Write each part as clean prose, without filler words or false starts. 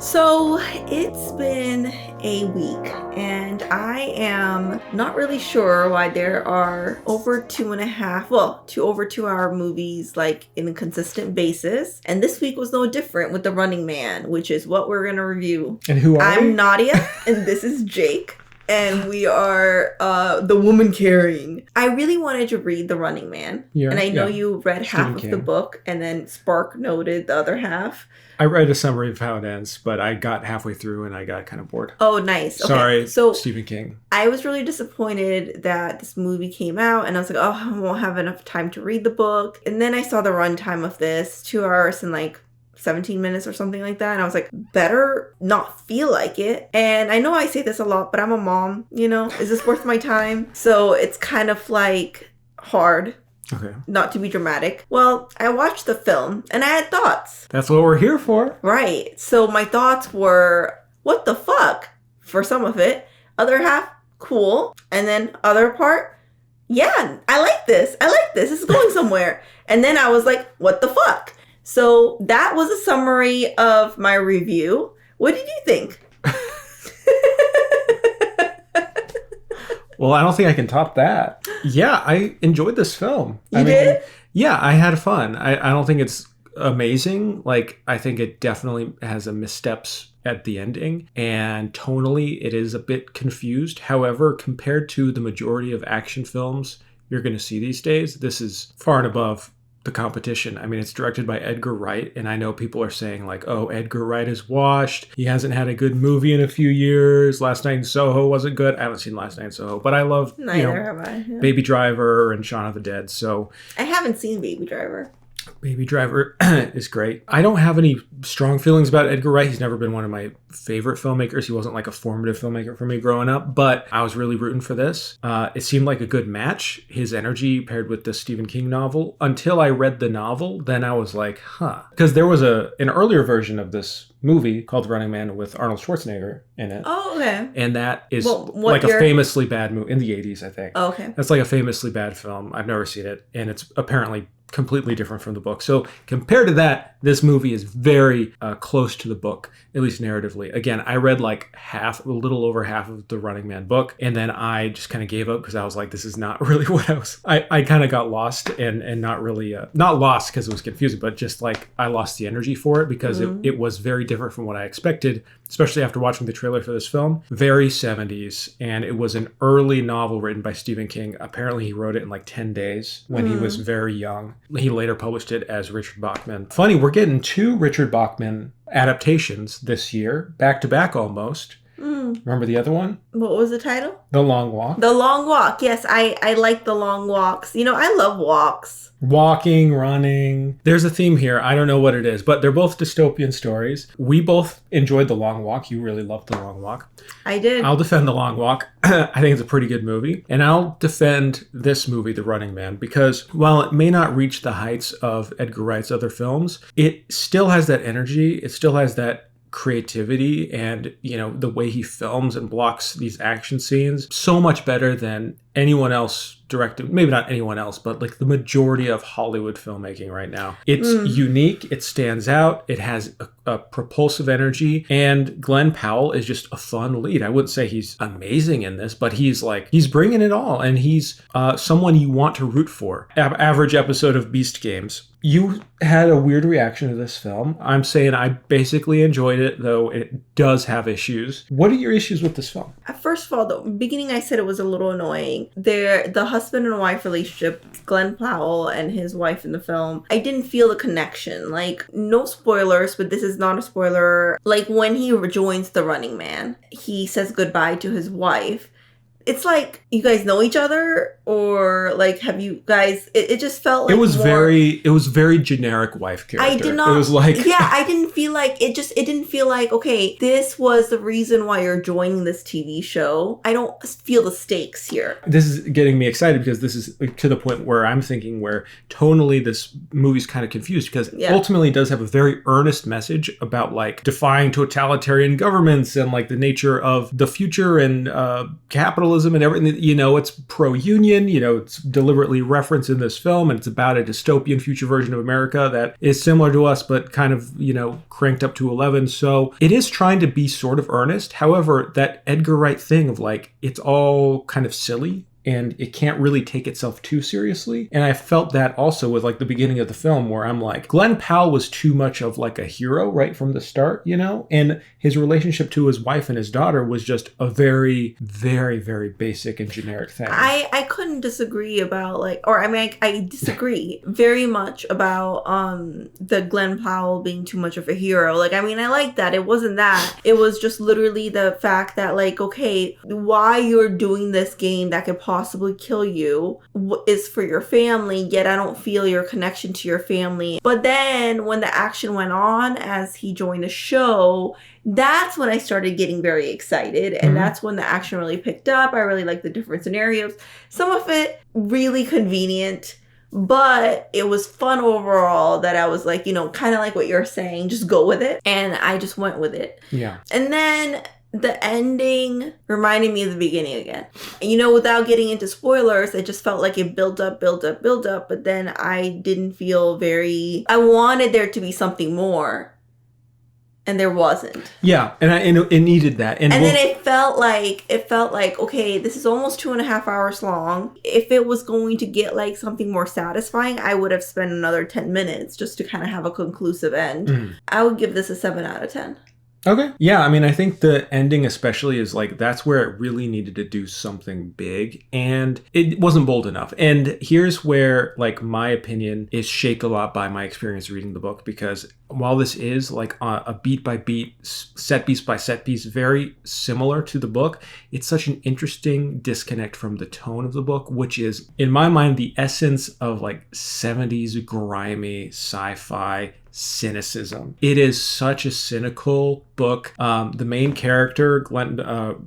So it's been a week and I am not really sure why there are over 2.5 movies like in a consistent basis. And this week was no different with The Running Man, which is what we're going to review. And who are we? I'm Nadia and this is Jake. And we are the woman carrying. I really wanted to read The Running Man. And I know you read half of the book and then Spark noted the other half. I read a summary of how it ends, but I got halfway through and I got kind of bored. Oh, nice. Okay. Sorry, so Stephen King. I was really disappointed that this movie came out and I was like, oh, I won't have enough time to read the book. And then I saw the runtime of this, 2 hours and like 17 minutes or something like that. And I was like, better not feel like it. And I know I say this a lot, but I'm a mom, is this worth my time? So it's kind of like hard. Okay. Not to be dramatic. Well, I watched the film and I had thoughts. That's what we're here for. Right. So my thoughts were, what the fuck? For some of it. Other half, cool. And then other part, yeah, I like this. This is going somewhere. And then I was like, what the fuck? So that was a summary of my review. What did you think? Well, I don't think I can top that. Yeah, I enjoyed this film. You did? Yeah, I had fun. I don't think it's amazing. I think it definitely has a missteps at the ending. And tonally, it is a bit confused. However, compared to the majority of action films you're going to see these days, this is far and above the competition. I mean, it's directed by Edgar Wright, and I know people are saying oh, Edgar Wright is washed. He hasn't had a good movie in a few years. Last Night in Soho wasn't good. I haven't seen Last Night in Soho, but I love have I. Yeah. Baby Driver and Shaun of the Dead. So I haven't seen Baby Driver. Baby Driver is great. I don't have any strong feelings about Edgar Wright. He's never been one of my favorite filmmakers. He wasn't a formative filmmaker for me growing up, but I was really rooting for this. It seemed like a good match. His energy paired with the Stephen King novel. Until I read the novel, then I was like, huh. Because there was an earlier version of this movie called The Running Man with Arnold Schwarzenegger in it. Oh, okay. And that is a famously bad movie in the 80s, I think. Oh, okay. That's a famously bad film. I've never seen it. And it's apparently completely different from the book. So compared to that, this movie is very close to the book, at least narratively. Again, I read a little over half of the Running Man book, and then I just kind of gave up because I was like, this is not really what I kind of got lost and not really, not lost because it was confusing, but just I lost the energy for it because it was very different from what I expected, especially after watching the trailer for this film. Very 70s, and it was an early novel written by Stephen King. Apparently he wrote it in 10 days when he was very young. He later published it as Richard Bachman. Funny, we're getting 2 Richard Bachman adaptations this year, back to back almost. Remember the other one? What was the title? The Long Walk. The Long Walk. Yes, I like the long walks. I love walks. Walking, running. There's a theme here. I don't know what it is, but they're both dystopian stories. We both enjoyed The Long Walk. You really loved The Long Walk. I did. I'll defend The Long Walk. I think it's a pretty good movie. And I'll defend this movie, The Running Man, because while it may not reach the heights of Edgar Wright's other films, it still has that energy. It still has that creativity and the way he films and blocks these action scenes so much better than anyone else directed, maybe not anyone else, but the majority of Hollywood filmmaking right now. It's unique, it stands out, it has a propulsive energy, and Glenn Powell is just a fun lead. I wouldn't say he's amazing in this, but he's bringing it all, and he's someone you want to root for. Average episode of Beast Games. You had a weird reaction to this film. I'm saying I basically enjoyed it, though it does have issues. What are your issues with this film? First of all, the beginning I said it was a little annoying. The husband and wife relationship, Glenn Powell and his wife in the film, I didn't feel the connection. No spoilers, but this is not a spoiler. When he rejoins The Running Man, he says goodbye to his wife. It's you guys know each other, or have you guys? It just felt it was very generic wife character. I did not. It was I didn't feel it didn't feel okay, this was the reason why you're joining this TV show. I don't feel the stakes here. This is getting me excited because this is to the point where I'm thinking where tonally this movie's kind of confused because ultimately it does have a very earnest message about defying totalitarian governments and the nature of the future and capitalism and everything. It's pro-union dystopian. It's deliberately referenced in this film, and it's about a dystopian future version of America that is similar to us, but kind of, cranked up to 11. So it is trying to be sort of earnest. However, that Edgar Wright thing of it's all kind of silly, and it can't really take itself too seriously. And I felt that also with the beginning of the film, where I'm like, Glenn Powell was too much of a hero right from the start, and his relationship to his wife and his daughter was just a very, very, very basic and generic thing. I couldn't disagree about I disagree very much about the Glenn Powell being too much of a hero. I like that. It wasn't that. It was just literally the fact that okay, why you're doing this game that could possibly kill you is for your family, yet I don't feel your connection to your family. But then when the action went on as he joined the show, that's when I started getting very excited, and that's when the action really picked up. I really liked the different scenarios. Some of it really convenient, but it was fun overall, that I was kind of like what you're saying, just go with it. And I just went with it. Yeah. And then the ending reminded me of the beginning again. Without getting into spoilers, it just felt like it built up. But then I didn't feel I wanted there to be something more. And there wasn't. Yeah, and it needed that. And then it felt like, okay, this is almost 2.5 hours long. If it was going to get something more satisfying, I would have spent another 10 minutes just to kind of have a conclusive end. I would give this a 7 out of 10. Okay. Yeah, I think the ending especially is that's where it really needed to do something big, and it wasn't bold enough. And here's where my opinion is shaped a lot by my experience reading the book, because while this is a beat by beat, set piece by set piece, very similar to the book, it's such an interesting disconnect from the tone of the book, which is, in my mind, the essence of 70s grimy sci-fi cynicism. It is such a cynical book. The main character, Glenn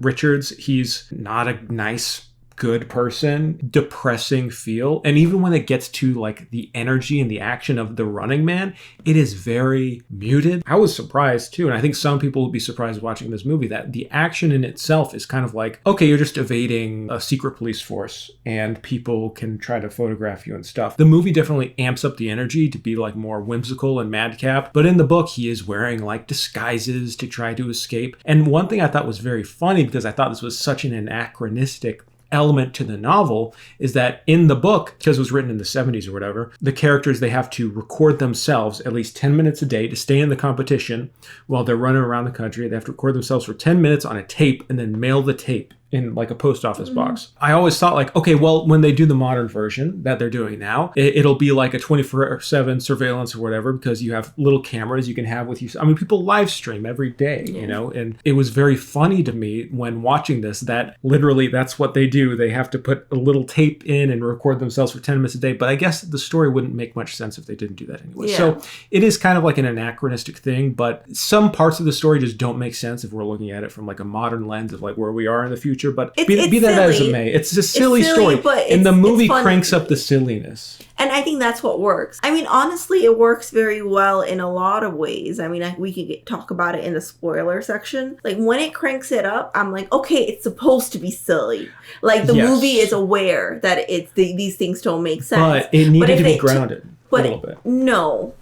Richards, he's not a nice, good person, depressing feel. And even when it gets to the energy and the action of the Running Man, it is very muted. I was surprised too, and I think some people will be surprised watching this movie, that the action in itself is kind of okay, you're just evading a secret police force and people can try to photograph you and stuff. The movie definitely amps up the energy to be more whimsical and madcap, but in the book he is wearing disguises to try to escape. And one thing I thought was very funny, because I thought this was such an anachronistic element to the novel, is that in the book, because it was written in the 70s or whatever, the characters, they have to record themselves at least 10 minutes a day to stay in the competition while they're running around the country. They have to record themselves for 10 minutes on a tape and then mail the tape in a post office box. I always thought okay, well, when they do the modern version that they're doing now, it'll be a 24/7 surveillance or whatever, because you have little cameras you can have with you. People live stream every day, and it was very funny to me when watching this that literally that's what they do. They have to put a little tape in and record themselves for 10 minutes a day. But I guess the story wouldn't make much sense if they didn't do that anyway. Yeah. So it is kind of an anachronistic thing, but some parts of the story just don't make sense if we're looking at it from a modern lens of where we are in the future. But be that as it may, it's a silly story, and the movie cranks up the silliness. And I think that's what works. Honestly, it works very well in a lot of ways. We could talk about it in the spoiler section. When it cranks it up, I'm okay, it's supposed to be silly. The movie is aware that these things don't make sense. But it needed to be grounded. A little bit. No.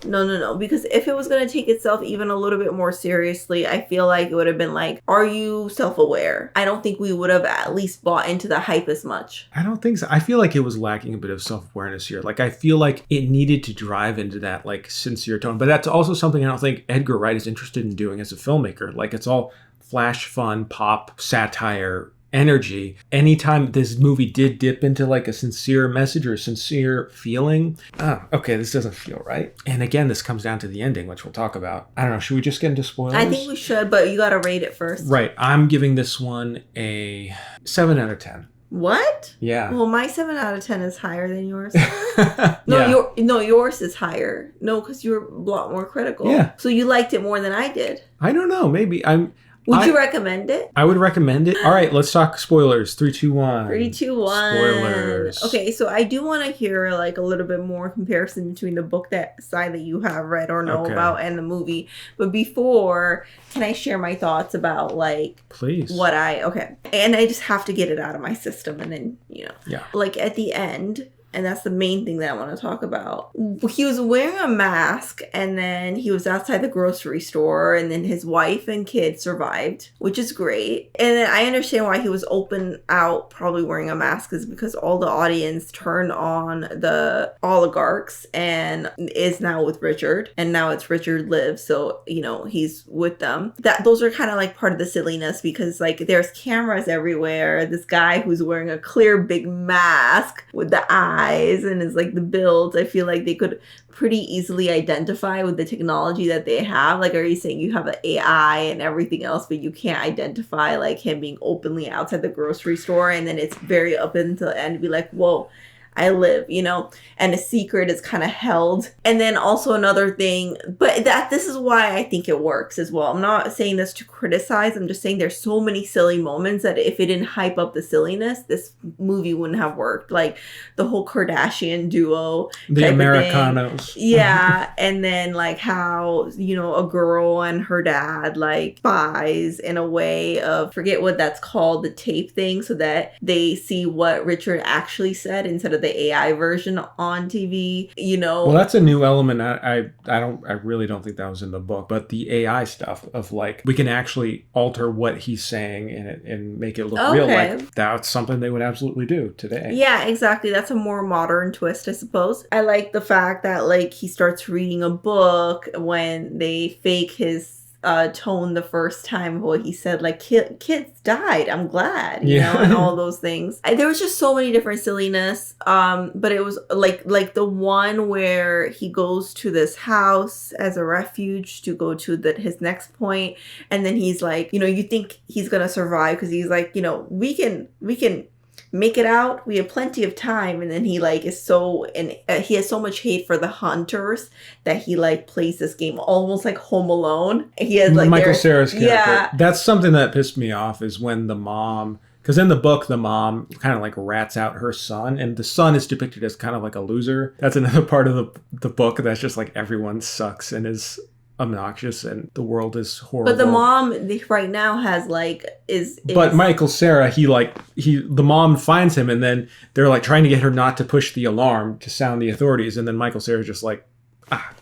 Because if it was going to take itself even a little bit more seriously, I feel like it would have been are you self-aware? I don't think we would have at least bought into the hype as much. I don't think so. I feel like it was lacking a bit of self-awareness here. I feel like it needed to drive into that sincere tone. But that's also something I don't think Edgar Wright is interested in doing as a filmmaker. It's all flash, fun, pop, satire, energy. Anytime this movie did dip into a sincere message or a sincere feeling, okay, this doesn't feel right. And again, this comes down to the ending, which we'll talk about. I don't know, should we just get into spoilers? I think we should, but you gotta rate it first. Right, I'm giving this one a 7 out of 10. What? Yeah. Well, my 7 out of 10 is higher than yours. No, yours is higher. No, because you're a lot more critical. Yeah. So you liked it more than I did. I don't know, maybe. Would you recommend it? I would recommend it. All right, let's talk spoilers. 3, 2, 1. 3, 2, 1. Spoilers. Okay, so I do want to hear like a little bit more comparison between the book that side that you have read or know about and the movie. But before, can I share my thoughts about like please and I just have to get it out of my system, and then like at the end. And that's the main thing that I want to talk about. He was wearing a mask, and then he was outside the grocery store, and then his wife and kid survived, which is great. And then I understand why he was open out probably wearing a mask, is because all the audience turned on the oligarchs and is now with Richard. And now it's Richard lives, so, he's with them. Those are kind of like part of the silliness, because like there's cameras everywhere. This guy who's wearing a clear big mask with the eyes and is like the build, I feel like they could pretty easily identify with the technology that they have. Like, are you saying you have an AI and everything else, but you can't identify like him being openly outside the grocery store, and then it's very up until the end to be like, whoa, I live, and a secret is kind of held. And then also another thing, but this is why I think it works as well. I'm not saying this to criticize. I'm just saying there's so many silly moments that if it didn't hype up the silliness, this movie wouldn't have worked. Like the whole Kardashian duo. The Americanos. Yeah. And then like how, a girl and her dad like spies in a way of, forget what that's called, the tape thing, so that they see what Richard actually said instead of the AI version on TV, Well, that's a new element. I really don't think that was in the book, but the AI stuff of like, we can actually alter what he's saying and make it look real. Like that's something they would absolutely do today. Yeah, exactly. That's a more modern twist, I suppose. I like the fact that like he starts reading a book when they fake his tone the first time, what he said, like kids died, I'm glad, and all those things. There was just so many different silliness, but it was like the one where he goes to this house as a refuge to go to his next point, and then he's like, you think he's gonna survive because he's like, we can make it out, we have plenty of time. And then he like is he has so much hate for the hunters that he like plays this game almost like Home Alone. He has like Michael Cera's character. Yeah, that's something that pissed me off, is when the mom, because in the book the mom kind of like rats out her son, and the son is depicted as kind of like a loser. That's another part of the book that's just like everyone sucks and is obnoxious and the world is horrible. But the mom right now has like But Michael Cera, the mom finds him, and then they're like trying to get her not to push the alarm to sound the authorities, and then Michael Cera's just like,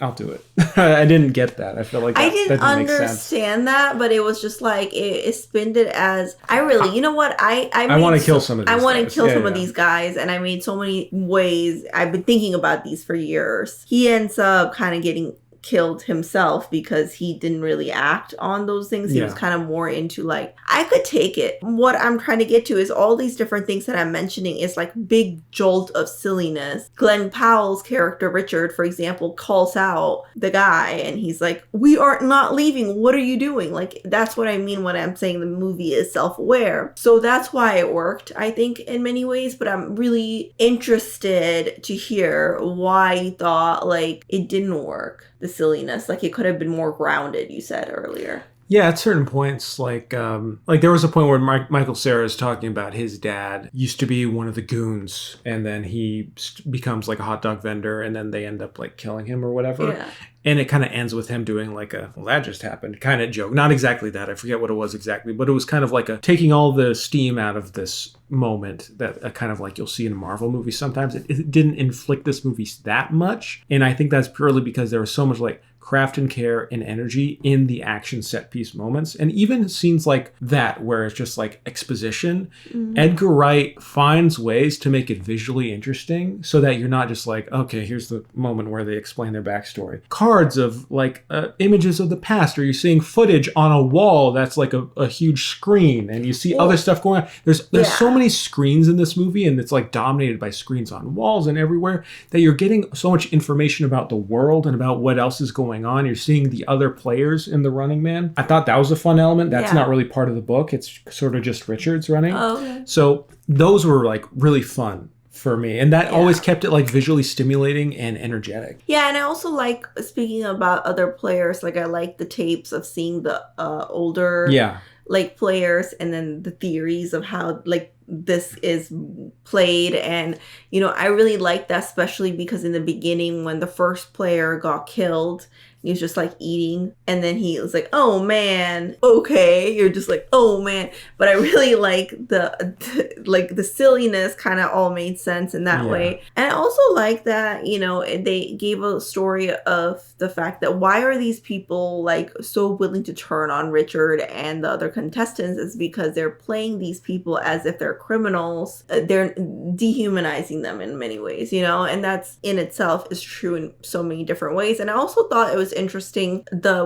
I'll do it. I didn't get that. I feel like I didn't understand that, but it was just like it spinned it as I want to kill some of these. I want to kill some of these guys, and I made so many ways. I've been thinking about these for years. He ends up kind of getting killed himself because he didn't really act on those things. He was kind of more into like, I could take it. What I'm trying to get to is all these different things that I'm mentioning is like big jolt of silliness. Glenn Powell's character, Richard, for example, calls out the guy and he's like, we are not leaving. What are you doing? Like, that's what I mean when I'm saying the movie is self-aware. So that's why it worked, I think, in many ways. But I'm really interested to hear why you thought like it didn't work. The silliness, like it could have been more grounded, you said earlier. Yeah, at certain points, like there was a point where Michael Cera is talking about his dad used to be one of the goons, and then he becomes like a hot dog vendor, and then they end up like killing him or whatever. Yeah. And it kind of ends with him doing like well, that just happened kind of joke. Not exactly that. I forget what it was exactly, but it was kind of like taking all the steam out of this moment that kind of like you'll see in a Marvel movie sometimes. It didn't inflict this movie that much. And I think that's purely because there was so much like craft and care and energy in the action set piece moments. And even scenes like that, where it's just like exposition, Edgar Wright finds ways to make it visually interesting so that you're not just like, okay, here's the moment where they explain their backstory. Cards of like images of the past, or you're seeing footage on a wall that's like a huge screen, and you see other stuff going on. There's so many screens in this movie, and it's like dominated by screens on walls and everywhere, that you're getting so much information about the world and about what else is going on. You're seeing the other players in the Running Man. I thought that was a fun element. That's not really part of the book. It's sort of just Richard's running. Oh, okay. So those were like really fun for me. And that always kept it like visually stimulating and energetic. Yeah, and I also like, speaking about other players, like I like the tapes of seeing the older like players, and then the theories of how like this is played. And I really like that, especially because in the beginning when the first player got killed, he was just like eating, and then he was like, oh man, okay, you're just like, oh man. But I really like the silliness kind of all made sense in that way. And I also like that they gave a story of the fact that why are these people like so willing to turn on Richard and the other contestants is because they're playing these people as if they're criminals. They're dehumanizing them in many ways, and that's in itself is true in so many different ways. And I also thought it was interesting, the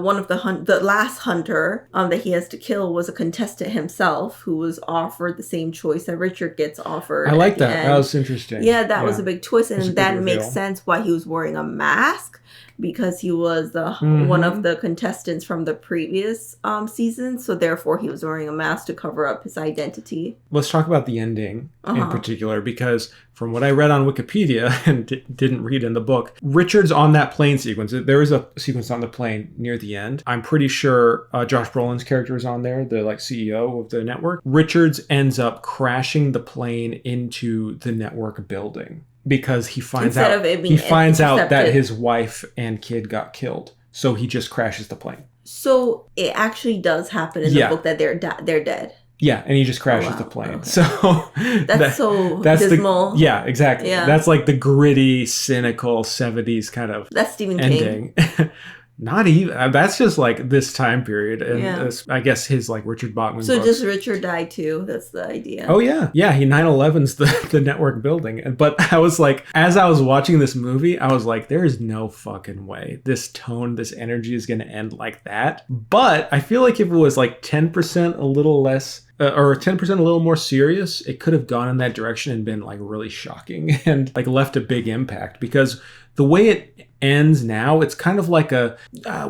last hunter that he has to kill was a contestant himself who was offered the same choice that Richard gets offered. I like that. That was interesting. Yeah, that was a big twist, and that makes sense why he was wearing a mask, because he was one of the contestants from the previous season, so therefore he was wearing a mask to cover up his identity. Let's talk about the ending in particular, because from what I read on Wikipedia and didn't read in the book, Richard's on that plane sequence. There is a sequence on the plane near the end. I'm pretty sure Josh Brolin's character is on there, the like CEO of the network. Richards ends up crashing the plane into the network building, because he finds out that his wife and kid got killed. So he just crashes the plane. So it actually does happen in the book that they're dead. Yeah, and he just crashes the plane. Okay. So that's dismal. Exactly. Yeah. That's like the gritty, cynical 70s kind of that's Stephen ending. King. Not even. That's just like this time period. And I guess his like Richard Bachman So books. just Richard died too. That's the idea. Oh, yeah. Yeah, he 9/11's the network building. But I was like, as I was watching this movie, I was like, there is no fucking way this tone, this energy is going to end like that. But I feel like if it was like 10% a little less, or 10% a little more serious, it could have gone in that direction and been like really shocking and like left a big impact, because the way it ends now, it's kind of like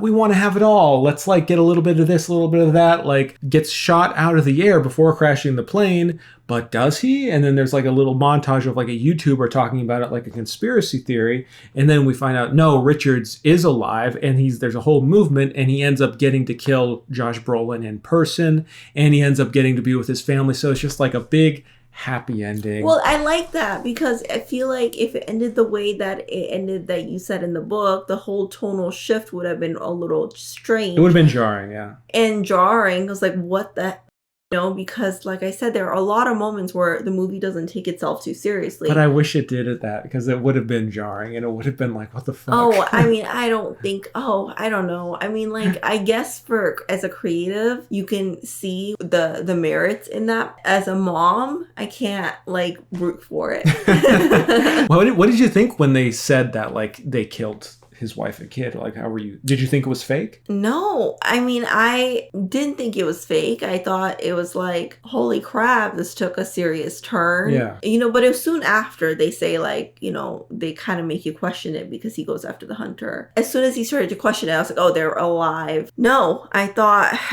we want to have it all. Let's like get a little bit of this, a little bit of that, like gets shot out of the air before crashing the plane. But does he? And then there's like a little montage of like a YouTuber talking about it like a conspiracy theory. And then we find out, no, Richards is alive, and there's a whole movement, and he ends up getting to kill Josh Brolin in person, and he ends up getting to be with his family. So it's just like a big happy ending. Well, I like that, because I feel like if it ended the way that it ended, that you said in the book, the whole tonal shift would have been a little strange. It would have been jarring, yeah. And jarring. I was like, what the... because like I said, there are a lot of moments where the movie doesn't take itself too seriously. But I wish it did that, because it would have been jarring, and it would have been like, what the fuck? Oh, I mean, I don't know. I mean, like, I guess as a creative, you can see the merits in that. As a mom, I can't like root for it. What did you think when they said that like they killed his wife and kid? Like, how were you? Did you think it was fake? No, I mean, I didn't think it was fake. I thought it was like, holy crap, this took a serious turn. Yeah. But it was soon after they say like, they kind of make you question it, because he goes after the hunter. As soon as he started to question it, I was like, oh, they're alive. No, I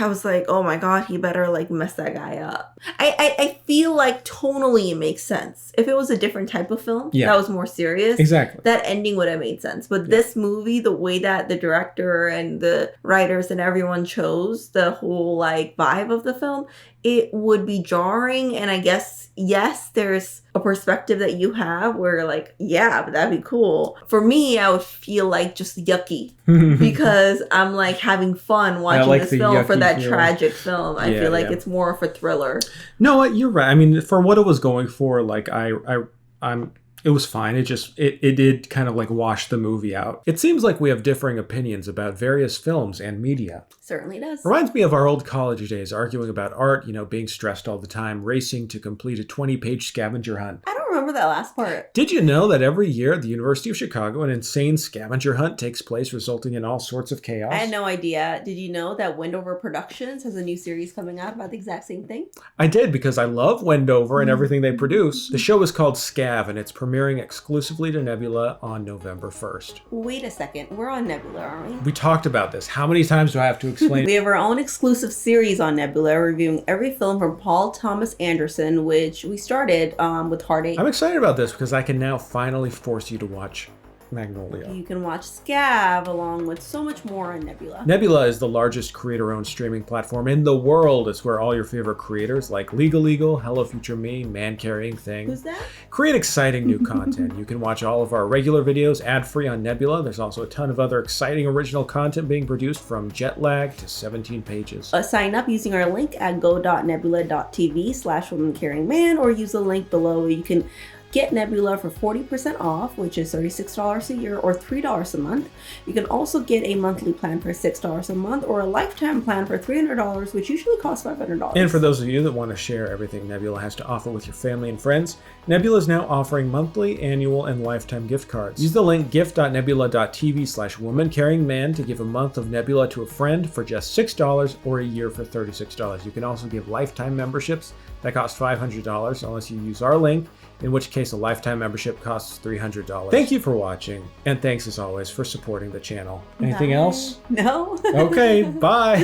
was like, oh my God, he better like mess that guy up. I feel like tonally it makes sense. If it was a different type of film that was more serious, exactly, that ending would have made sense. But this movie, the way that the director and the writers and everyone chose the whole like vibe of the film, it would be jarring. And I guess, yes, there's a perspective that you have where like, yeah, but that'd be cool. For me, I would feel like just yucky, because I'm like having fun watching this film for that tragic film. I feel like it's more of a thriller. No, you're right. I mean, for what it was going for, like I'm it was fine. It did kind of like wash the movie out. It seems like we have differing opinions about various films and media. Certainly does. Reminds me of our old college days, arguing about art, being stressed all the time, racing to complete a 20-page scavenger hunt. I don't remember that last part. Did you know that every year at the University of Chicago, an insane scavenger hunt takes place, resulting in all sorts of chaos? I had no idea. Did you know that Wendover Productions has a new series coming out about the exact same thing? I did, because I love Wendover and everything they produce. The show is called Scav, and it's premiering exclusively to Nebula on November 1st. Wait a second. We're on Nebula, aren't we? We talked about this. How many times do I have to Explain. We have our own exclusive series on Nebula, reviewing every film from Paul Thomas Anderson, which we started with Heartache. I'm excited about this because I can now finally force you to watch Magnolia. You can watch Scav along with so much more on Nebula. Nebula is the largest creator-owned streaming platform in the world. It's where all your favorite creators like Legal, Hello Future Me, Man Carrying Thing Who's that? create exciting new content. You can watch all of our regular videos ad-free on Nebula. There's also a ton of other exciting original content being produced, from jet lag to 17 pages. Sign up using our link at go.nebula.tv/womancarryingman, or use the link below where you can get Nebula for 40% off, which is $36 a year or $3 a month. You can also get a monthly plan for $6 a month, or a lifetime plan for $300, which usually costs $500. And for those of you that want to share everything Nebula has to offer with your family and friends, Nebula is now offering monthly, annual, and lifetime gift cards. Use the link gift.nebula.tv/womancarryingman to give a month of Nebula to a friend for just $6, or a year for $36. You can also give lifetime memberships that cost $500 unless you use our link, in which case a lifetime membership costs $300. Thank you for watching, and thanks as always for supporting the channel. Anything else? No. Okay, bye.